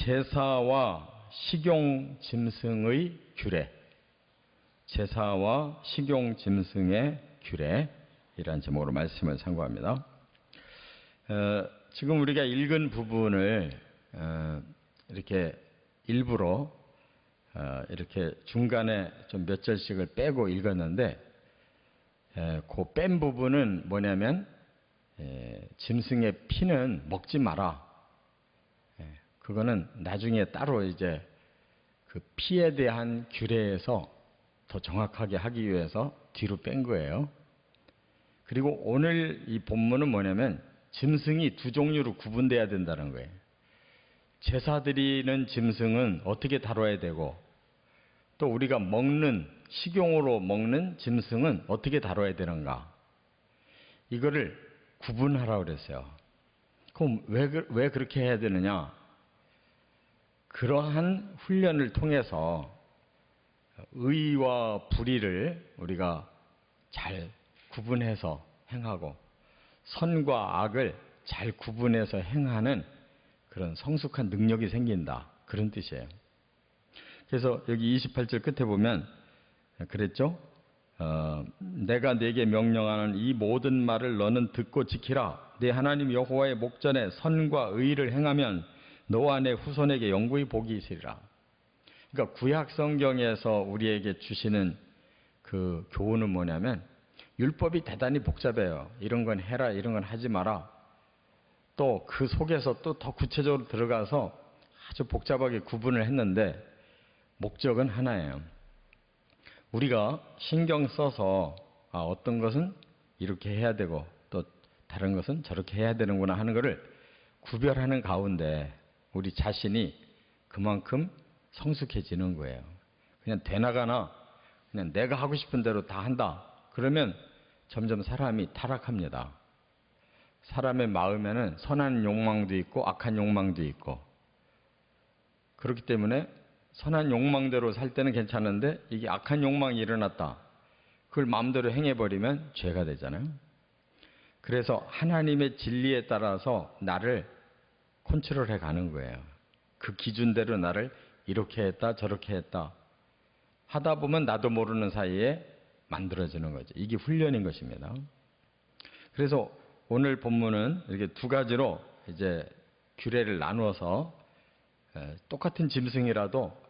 제사와 식용 짐승의 규례, 제사와 식용 짐승의 규례이란 제목으로 말씀을 상고합니다. 지금 우리가 읽은 부분을 이렇게 일부러 이렇게 중간에 좀 몇 절씩을 빼고 읽었는데, 그 뺀 부분은 뭐냐면 짐승의 피는 먹지 마라. 그거는 나중에 따로 이제 그 피에 대한 규례에서 더 정확하게 하기 위해서 뒤로 뺀 거예요. 그리고 오늘 이 본문은 뭐냐면 짐승이 두 종류로 구분돼야 된다는 거예요. 제사 드리는 짐승은 어떻게 다뤄야 되고, 또 우리가 먹는, 식용으로 먹는 짐승은 어떻게 다뤄야 되는가, 이거를 구분하라고 그랬어요. 그럼 왜 그렇게 해야 되느냐? 그러한 훈련을 통해서 의와 불의를 우리가 잘 구분해서 행하고, 선과 악을 잘 구분해서 행하는 그런 성숙한 능력이 생긴다, 그런 뜻이에요. 그래서 여기 28절 끝에 보면 그랬죠? 내가 네게 명령하는 이 모든 말을 너는 듣고 지키라. 네 하나님 여호와의 목전에 선과 의를 행하면 너와 내 후손에게 영구히 복이 있으리라. 그러니까 구약 성경에서 우리에게 주시는 그 교훈은 뭐냐면, 율법이 대단히 복잡해요. 이런 건 해라, 이런 건 하지 마라. 또 그 속에서 또 더 구체적으로 들어가서 아주 복잡하게 구분을 했는데, 목적은 하나예요. 우리가 신경 써서 어떤 것은 이렇게 해야 되고 또 다른 것은 저렇게 해야 되는구나 하는 것을 구별하는 가운데 우리 자신이 그만큼 성숙해지는 거예요. 그냥 되나가나 그냥 내가 하고 싶은 대로 다 한다, 그러면 점점 사람이 타락합니다. 사람의 마음에는 선한 욕망도 있고 악한 욕망도 있고, 그렇기 때문에 선한 욕망대로 살 때는 괜찮은데 이게 악한 욕망이 일어났다, 그걸 마음대로 행해버리면 죄가 되잖아요. 그래서 하나님의 진리에 따라서 나를 컨트롤해 가는 거예요. 그 기준대로 나를 이렇게 했다 저렇게 했다 하다 보면 나도 모르는 사이에 만들어지는 거죠. 이게 훈련인 것입니다. 그래서 오늘 본문은 이렇게 두 가지로 이제 규례를 나누어서, 똑같은 짐승이라도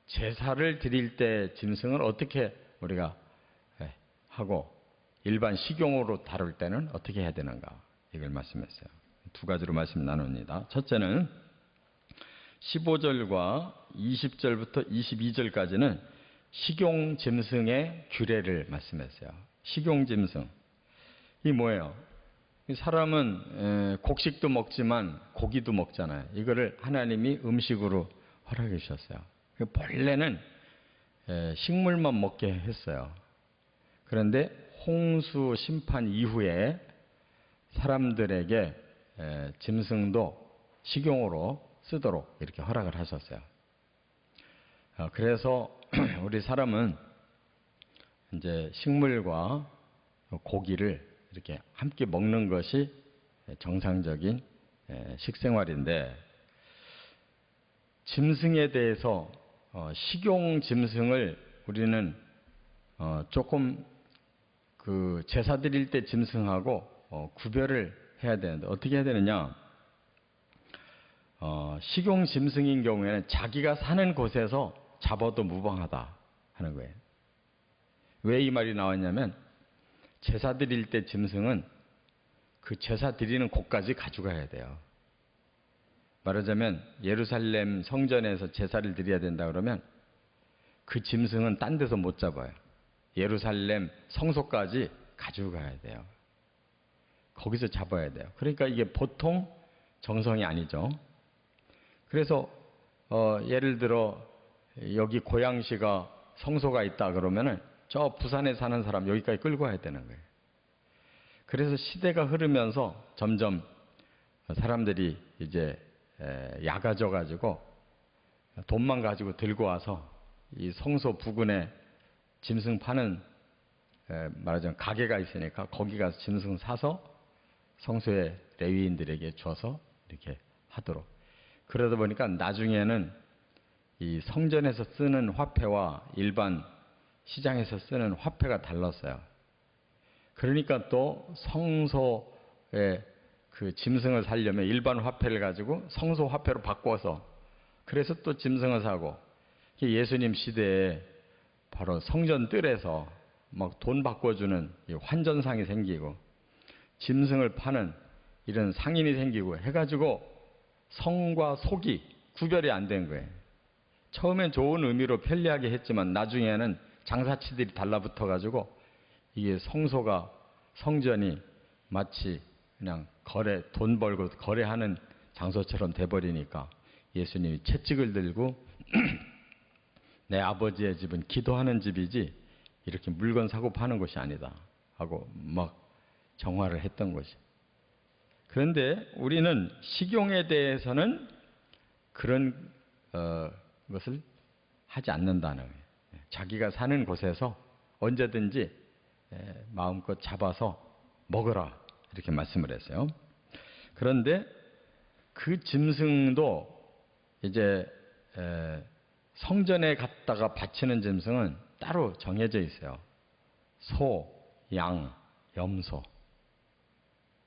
제사를 드릴 때 짐승을 어떻게 우리가 하고 일반 식용으로 다룰 때는 어떻게 해야 되는가, 이걸 말씀했어요. 두 가지로 말씀 나눕니다. 첫째는 15절과 20절부터 22절까지는 식용 짐승의 규례를 말씀했어요. 식용 짐승. 이 뭐예요? 사람은 곡식도 먹지만 고기도 먹잖아요. 이거를 하나님이 음식으로 허락해 주셨어요. 본래는 식물만 먹게 했어요. 그런데 홍수 심판 이후에 사람들에게 짐승도 식용으로 쓰도록 이렇게 허락을 하셨어요. 그래서 우리 사람은 이제 식물과 고기를 이렇게 함께 먹는 것이 정상적인 식생활인데, 짐승에 대해서 식용 짐승을 우리는 조금 그 제사 드릴 때 짐승하고 구별을 해야 되는데, 어떻게 해야 되느냐? 식용 짐승인 경우에는 자기가 사는 곳에서 잡아도 무방하다 하는 거예요. 왜 이 말이 나왔냐면, 제사 드릴 때 짐승은 그 제사 드리는 곳까지 가져가야 돼요. 말하자면 예루살렘 성전에서 제사를 드려야 된다 그러면 그 짐승은 딴 데서 못 잡아요. 예루살렘 성소까지 가지고 가야 돼요. 거기서 잡아야 돼요. 그러니까 이게 보통 정성이 아니죠. 그래서 예를 들어 여기 고양시가 성소가 있다 그러면은 저 부산에 사는 사람 여기까지 끌고 와야 되는 거예요. 그래서 시대가 흐르면서 점점 사람들이 이제 약아져 가지고 돈만 가지고 들고 와서 이 성소 부근에 짐승 파는 말하자면 가게가 있으니까 거기 가서 짐승 사서 성소의 레위인들에게 줘서 이렇게 하도록. 그러다 보니까 나중에는 이 성전에서 쓰는 화폐와 일반 시장에서 쓰는 화폐가 달랐어요. 그러니까 또 성소에 그 짐승을 살려면 일반 화폐를 가지고 성소 화폐로 바꿔서 그래서 또 짐승을 사고 예수님 시대에 바로 성전 뜰에서 막 돈 바꿔주는 환전상이 생기고 짐승을 파는 이런 상인이 생기고 해가지고 성과 속이 구별이 안 된 거예요. 처음엔 좋은 의미로 편리하게 했지만 나중에는 장사치들이 달라붙어가지고 이게 성소가 성전이 마치 그냥 돈 벌고 거래하는 장소처럼 돼버리니까 예수님이 채찍을 들고 내 아버지의 집은 기도하는 집이지 이렇게 물건 사고 파는 것이 아니다 하고 막 정화를 했던 것이. 그런데 우리는 식용에 대해서는 그런 것을 하지 않는다는 거예요. 자기가 사는 곳에서 언제든지 마음껏 잡아서 먹어라 이렇게 말씀을 했어요. 그런데 그 짐승도 이제 성전에 갔다가 바치는 짐승은 따로 정해져 있어요. 소, 양, 염소.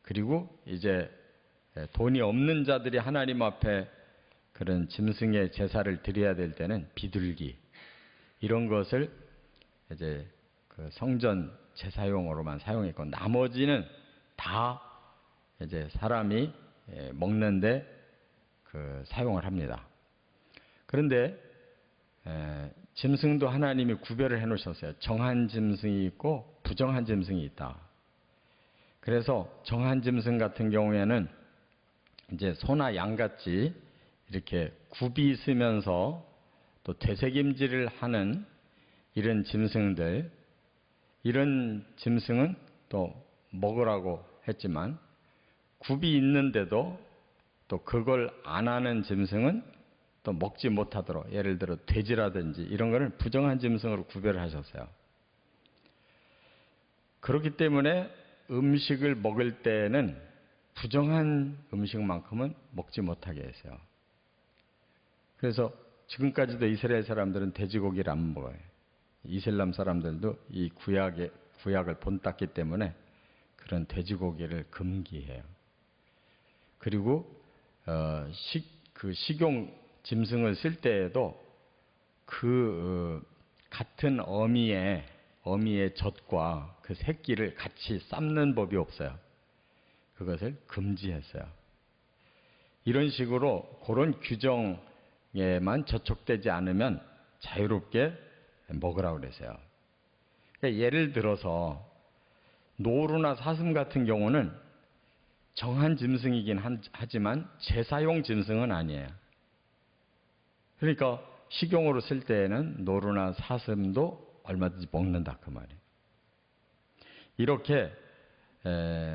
그리고 이제 돈이 없는 자들이 하나님 앞에 그런 짐승의 제사를 드려야 될 때는 비둘기 이런 것을 이제 그 성전 제사용으로만 사용했고 나머지는 다 이제 사람이 먹는데 그 사용을 합니다. 그런데 짐승도 하나님이 구별을 해 놓으셨어요. 정한 짐승이 있고 부정한 짐승이 있다. 그래서 정한 짐승 같은 경우에는 이제 소나 양같이 이렇게 굽이 있으면서 또 되새김질을 하는 이런 짐승들, 이런 짐승은 또 먹으라고 했지만 굽이 있는데도 또 그걸 안 하는 짐승은 또 먹지 못하도록 예를 들어 돼지라든지 이런 거는 부정한 짐승으로 구별을 하셨어요. 그렇기 때문에 음식을 먹을 때는 부정한 음식만큼은 먹지 못하게 했어요. 그래서 지금까지도 이스라엘 사람들은 돼지고기를 안 먹어요. 이슬람 사람들도 이 구약을 본땄기 때문에 그런 돼지고기를 금기해요. 그리고 그 식용 짐승을 쓸 때에도 그 같은 어미의 젖과 그 새끼를 같이 삶는 법이 없어요. 그것을 금지했어요. 이런 식으로 그런 규정에만 저촉되지 않으면 자유롭게 먹으라고 그랬어요. 그러니까 예를 들어서 노루나 사슴 같은 경우는 정한 짐승이긴 하지만 제사용 짐승은 아니에요. 그러니까 식용으로 쓸 때에는 노루나 사슴도 얼마든지 먹는다 그 말이에요. 이렇게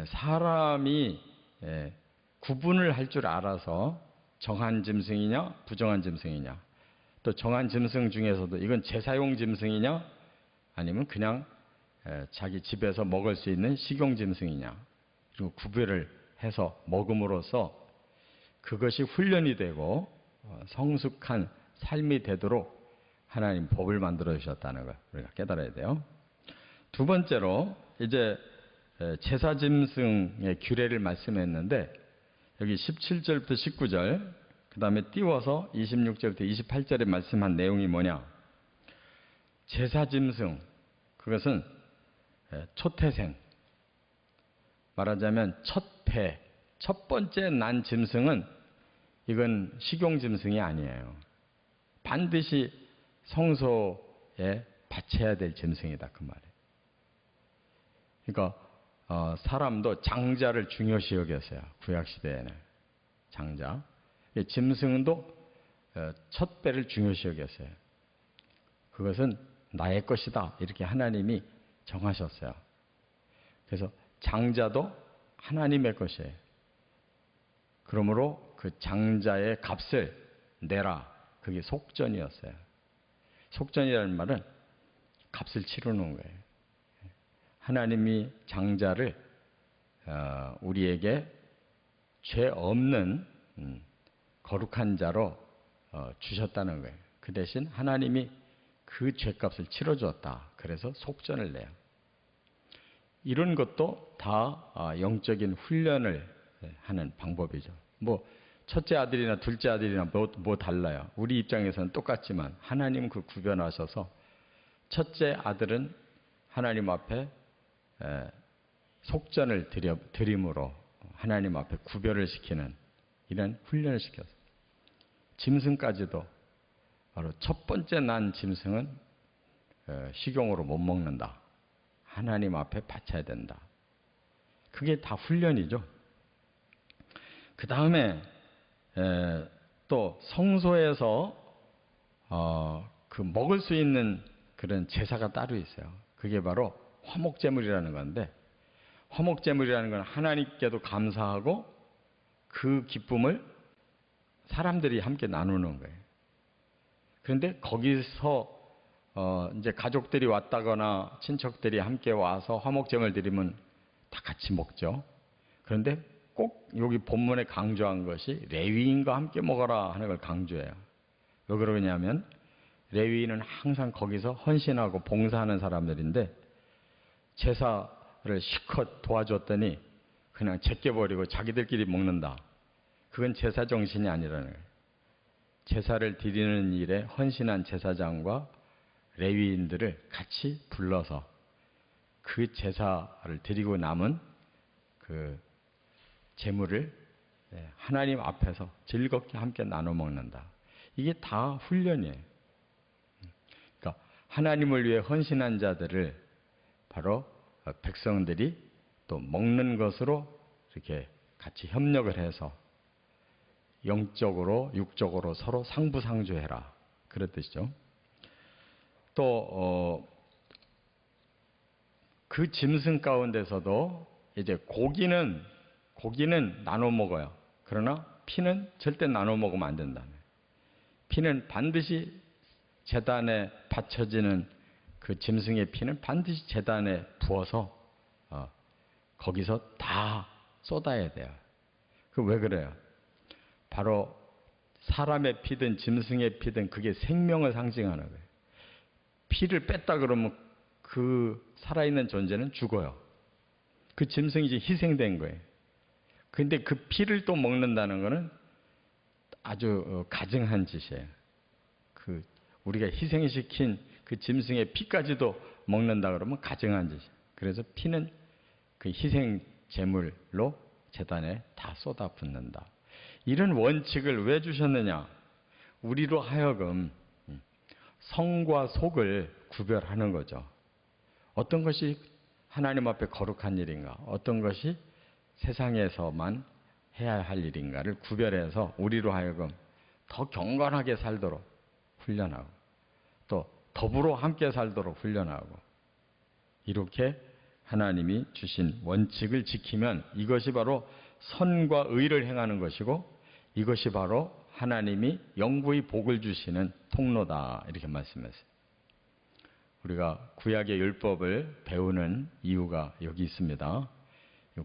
사람이 구분을 할 줄 알아서 정한 짐승이냐 부정한 짐승이냐 또 정한 짐승 중에서도 이건 제사용 짐승이냐 아니면 그냥 자기 집에서 먹을 수 있는 식용 짐승이냐 그리고 구별을 해서 먹음으로써 그것이 훈련이 되고 성숙한 삶이 되도록 하나님 법을 만들어 주셨다는 걸 우리가 깨달아야 돼요. 두 번째로 이제 제사 짐승의 규례를 말씀했는데 여기 17절부터 19절 그 다음에 띄워서 26절부터 28절에 말씀한 내용이 뭐냐. 제사 짐승 그것은 초태생 말하자면 첫 번째 난 짐승은 이건 식용 짐승이 아니에요. 반드시 성소에 바쳐야 될 짐승이다 그 말이에요. 그러니까 사람도 장자를 중요시 여겼어요. 구약시대에는 장자. 짐승도 첫 배를 중요시 여겼어요. 그것은 나의 것이다 이렇게 하나님이 정하셨어요. 그래서 장자도 하나님의 것이에요. 그러므로 그 장자의 값을 내라. 그게 속전이었어요. 속전이라는 말은 값을 치르는 거예요. 하나님이 장자를 우리에게 죄 없는 거룩한 자로 주셨다는 거예요. 그 대신 하나님이 그 죄값을 치러주었다. 그래서 속전을 내요. 이런 것도 다 영적인 훈련을 하는 방법이죠. 뭐 첫째 아들이나 둘째 아들이나 뭐 달라요. 우리 입장에서는 똑같지만 하나님 그 구별하셔서 첫째 아들은 하나님 앞에 속전을 드림으로 하나님 앞에 구별을 시키는 이런 훈련을 시켰어요. 짐승까지도 바로 첫 번째 난 짐승은 식용으로 못 먹는다. 하나님 앞에 바쳐야 된다. 그게 다 훈련이죠. 그 다음에 또 성소에서 그 먹을 수 있는 그런 제사가 따로 있어요. 그게 바로 화목제물이라는 건데, 화목제물이라는 건 하나님께도 감사하고 그 기쁨을 사람들이 함께 나누는 거예요. 그런데 거기서 이제 가족들이 왔다거나 친척들이 함께 와서 화목제물 드리면 다 같이 먹죠. 그런데 꼭 여기 본문에 강조한 것이 레위인과 함께 먹어라 하는 걸 강조해요. 왜 그러냐면 레위인은 항상 거기서 헌신하고 봉사하는 사람들인데 제사를 실컷 도와줬더니 그냥 제껴버리고 자기들끼리 먹는다. 그건 제사 정신이 아니라는 거예요. 제사를 드리는 일에 헌신한 제사장과 레위인들을 같이 불러서 그 제사를 드리고 남은 그 제물을 하나님 앞에서 즐겁게 함께 나눠 먹는다. 이게 다 훈련이에요. 그러니까 하나님을 위해 헌신한 자들을 바로 백성들이 또 먹는 것으로 이렇게 같이 협력을 해서 영적으로 육적으로 서로 상부상조해라. 그런 뜻이죠. 또 그 짐승 가운데서도 이제 고기는 나눠 먹어요. 그러나 피는 절대 나눠 먹으면 안 된다. 피는 반드시 제단에 바쳐지는 그 짐승의 피는 반드시 제단에 부어서 거기서 다 쏟아야 돼요. 그 왜 그래요? 바로 사람의 피든 짐승의 피든 그게 생명을 상징하는 거예요. 피를 뺐다 그러면 그 살아있는 존재는 죽어요. 그 짐승이 이제 희생된 거예요. 근데 그 피를 또 먹는다는 것은 아주 가증한 짓이에요. 그 우리가 희생시킨 그 짐승의 피까지도 먹는다 그러면 가증한 짓이에요. 그래서 피는 그 희생 제물로 제단에 다 쏟아붓는다. 이런 원칙을 왜 주셨느냐? 우리로 하여금 성과 속을 구별하는 거죠. 어떤 것이 하나님 앞에 거룩한 일인가, 어떤 것이 세상에서만 해야 할 일인가를 구별해서 우리로 하여금 더 경건하게 살도록 훈련하고 또 더불어 함께 살도록 훈련하고 이렇게 하나님이 주신 원칙을 지키면 이것이 바로 선과 의를 행하는 것이고 이것이 바로 하나님이 영구히 복을 주시는 통로다. 이렇게 말씀했어요. 우리가 구약의 율법을 배우는 이유가 여기 있습니다.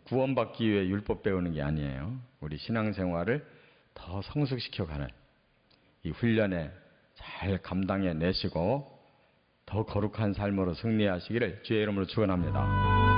구원받기 위해 율법 배우는 게 아니에요. 우리 신앙생활을 더 성숙시켜가는 이 훈련에 잘 감당해 내시고 더 거룩한 삶으로 승리하시기를 주의 이름으로 축원합니다.